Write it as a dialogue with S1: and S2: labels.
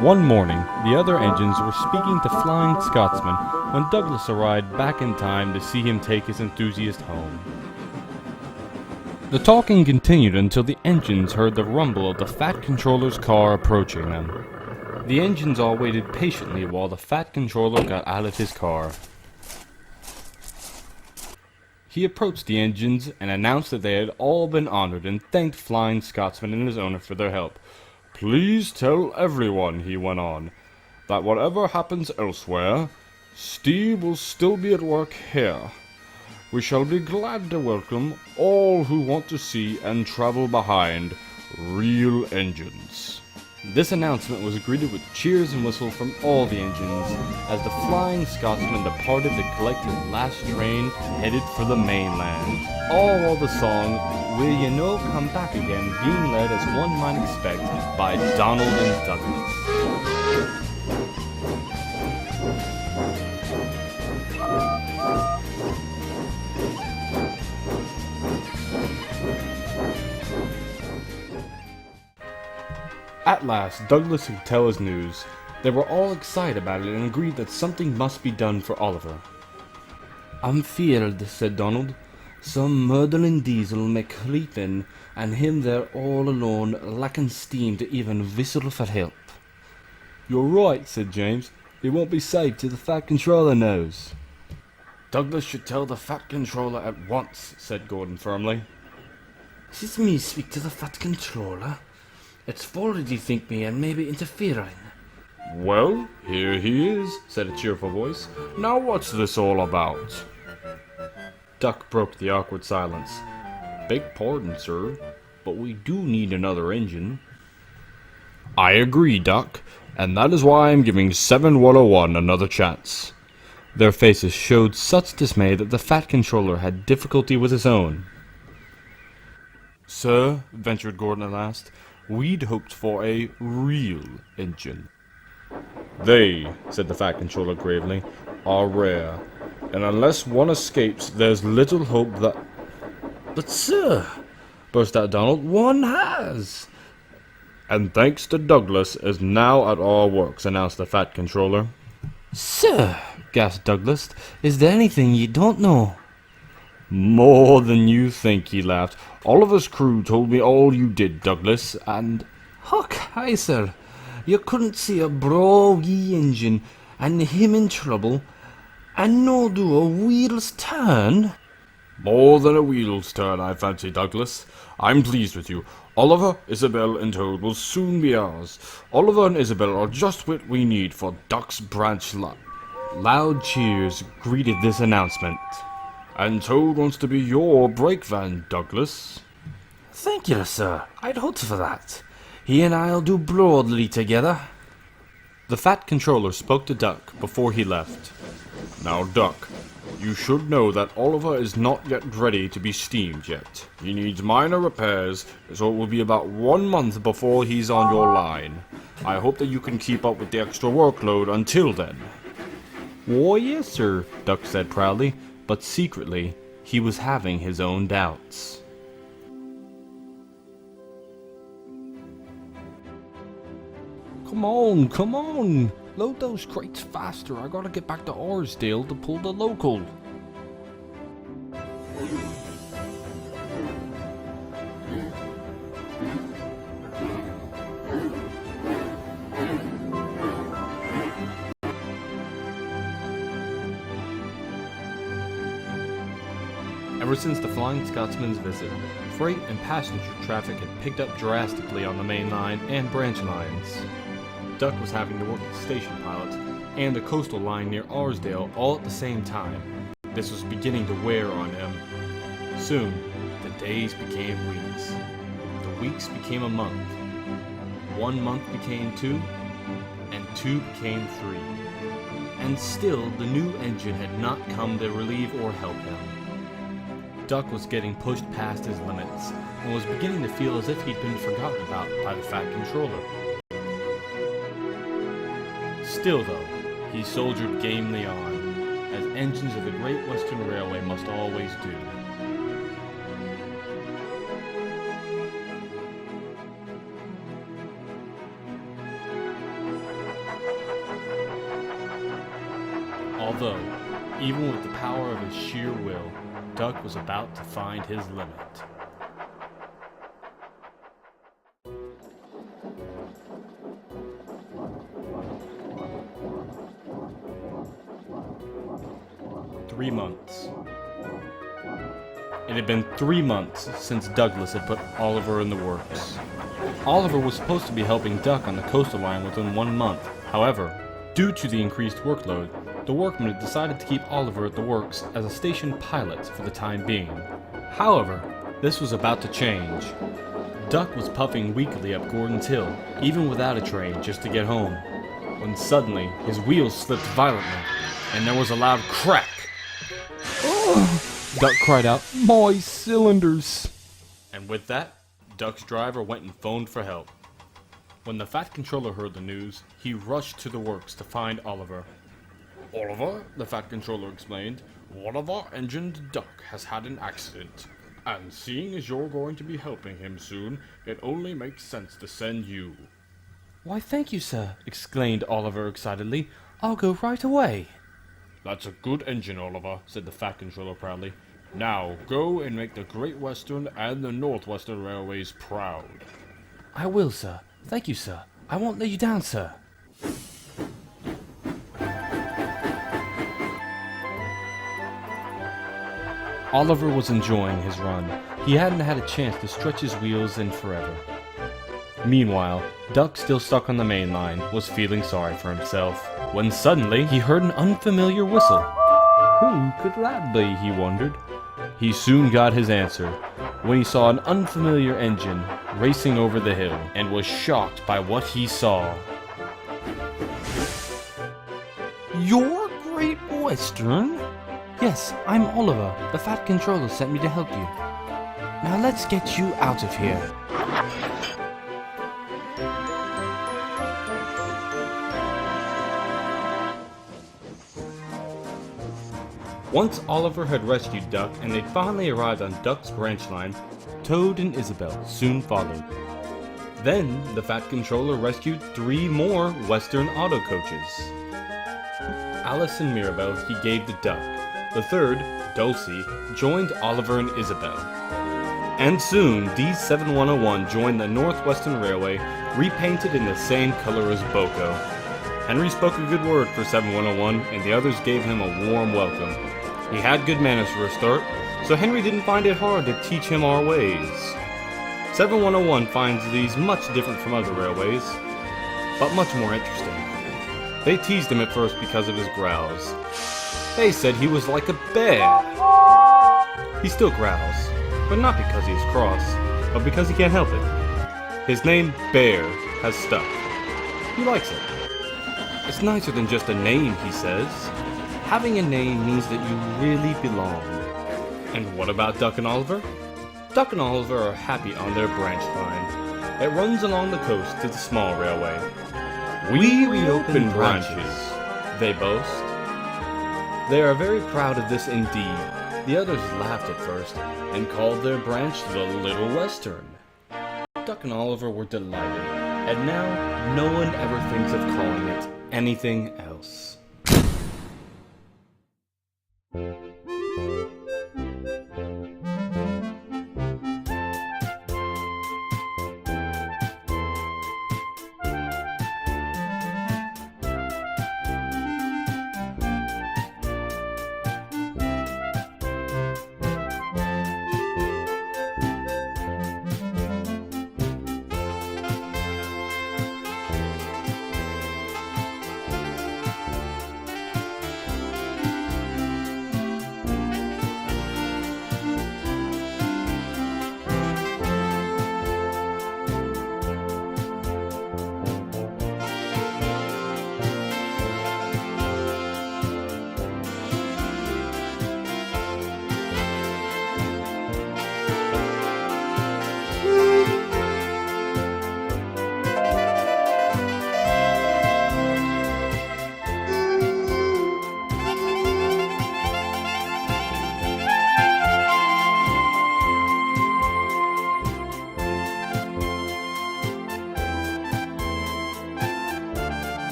S1: One morning, the other engines were speaking to Flying Scotsman when Douglas arrived back in time to see him take his enthusiast home. The talking continued until the engines heard the rumble of the Fat Controller's car approaching them. The engines all waited patiently while the Fat Controller got out of his car. He approached the engines and announced that they had all been honored and thanked Flying Scotsman and his owner for their help. "Please tell everyone," he went on, "that whatever happens elsewhere, Steve will still be at work here. We shall be glad to welcome all who want to see and travel behind real engines." This announcement was greeted with cheers and whistles from all the engines as the Flying Scotsman departed to collect his last train headed for the mainland. All while the song "Will You No Come Back Again" being led as one might expect by Donald and Douglas. At last, Douglas could tell his news. They were all excited about it and agreed that something must be done for Oliver. "I'm feared," said Donald. "Some murdering diesel may creep in, and him there all alone, lacking steam to even whistle for help." "You're right," said James. "It won't be safe till the Fat Controller knows." "Douglas should tell the Fat Controller at once," said Gordon firmly. "Is me speak to the Fat Controller? It's forward you think me and maybe interfering." "Well, here he is," said a cheerful voice. "Now what's this all about?" Duck broke the awkward silence. "Beg pardon, sir, but we do need another engine." "I agree, Duck, and that is why I'm giving 7101 another chance." Their faces showed such dismay that the Fat Controller had difficulty with his own. "Sir," ventured Gordon at last, "we'd hoped for a real engine." "They," said the Fat Controller gravely, "are rare, and unless one escapes, there's little hope that—" "But, sir," burst out Donald, "one has." "And thanks to Douglas, is now at our works," announced the Fat Controller.
S2: "Sir," gasped Douglas, "is there anything you don't know?"
S1: "More than you think," he laughed. "Oliver's crew told me all you did, Douglas, and—"
S2: "Huck, aye, sir. You couldn't see a braw wee engine, and him in trouble, and no do a wheel's turn?"
S1: "More than a wheel's turn, I fancy, Douglas. I'm pleased with you. Oliver, Isabel, and Toad will soon be ours. Oliver and Isabel are just what we need for Duck's Branch Lot." Loud cheers greeted this announcement. "And Toad wants to be your brake van, Douglas."
S2: "Thank you, sir. I'd hoped for that. He and I'll do broadly together."
S1: The Fat Controller spoke to Duck before he left. "Now, Duck, you should know that Oliver is not yet ready to be steamed yet. He needs minor repairs, so it will be about 1 month before he's on your line. I hope that you can keep up with the extra workload until then." "Why, yes, sir," Duck said proudly, but secretly he was having his own doubts.
S3: Come on. Load those crates faster. I gotta get back to Orsdale to pull the local.
S1: Ever since the Flying Scotsman's visit, freight and passenger traffic had picked up drastically on the main line and branch lines. Duck was having to work as station pilot and the coastal line near Arsdale all at the same time. This was beginning to wear on him. Soon, the days became weeks. The weeks became a month. 1 month became 2, and 2 became 3. And still, the new engine had not come to relieve or help him. Duck was getting pushed past his limits, and was beginning to feel as if he'd been forgotten about by the Fat Controller. Still, though, he soldiered gamely on, as engines of the Great Western Railway must always do. Although, even with the power of his sheer will, Duck was about to find his limit. Three months. It had been 3 months since Douglas had put Oliver in the works. Oliver was supposed to be helping Duck on the coastal line within 1 month. However, due to the increased workload, the workmen had decided to keep Oliver at the works as a station pilot for the time being. However, this was about to change. Duck was puffing weakly up Gordon's Hill, even without a train, just to get home, when suddenly his wheels slipped violently, and there was a loud crack.
S3: Duck cried out, "My cylinders!"
S1: And with that, Duck's driver went and phoned for help. When the Fat Controller heard the news, he rushed to the works to find Oliver. "Oliver," the Fat Controller explained, "one of our engined Duck has had an accident, and seeing as you're going to be helping him soon, it only makes sense to send you."
S3: "Why, thank you, sir," exclaimed Oliver excitedly. "I'll go right away."
S1: "That's a good engine, Oliver," said the Fat Controller proudly. "Now, go and make the Great Western and the Northwestern Railways proud."
S3: "I will, sir. Thank you, sir. I won't let you down, sir." Oliver was enjoying his run. He hadn't had a chance to stretch his wheels in forever. Meanwhile, Duck, still stuck on the main line, was feeling sorry for himself, when suddenly he heard an unfamiliar whistle. Who could that be, he wondered. He soon got his answer, when he saw an unfamiliar engine racing over the hill, and was shocked by what he saw.
S2: Your Great Western?
S3: Yes, I'm Oliver. The Fat Controller sent me to help you. Now let's get you out of here.
S1: Once Oliver had rescued Duck and they'd finally arrived on Duck's branch line, Toad and Isabel soon followed. Then the Fat Controller rescued 3 more Western auto coaches. Alice and Mirabel he gave to Duck. The third, Dulcie, joined Oliver and Isabel. And soon, D7101 joined the Northwestern Railway, repainted in the same color as Boko. Henry spoke a good word for 7101, and the others gave him a warm welcome. He had good manners for a start, so Henry didn't find it hard to teach him our ways. 7101 finds these much different from other railways, but much more interesting. They teased him at first because of his growls. They said he was like a bear. He still growls, but not because he's cross, but because he can't help it. His name, Bear, has stuck. He likes it. It's nicer than just a name, he says. Having a name means that you really belong. And what about Duck and Oliver? Duck and Oliver are happy on their branch line. It runs along the coast to the small railway. We reopen branches, they boast. They are very proud of this indeed. The others laughed at first and called their branch the Little Western. Duck and Oliver were delighted, and now no one ever thinks of calling it anything else.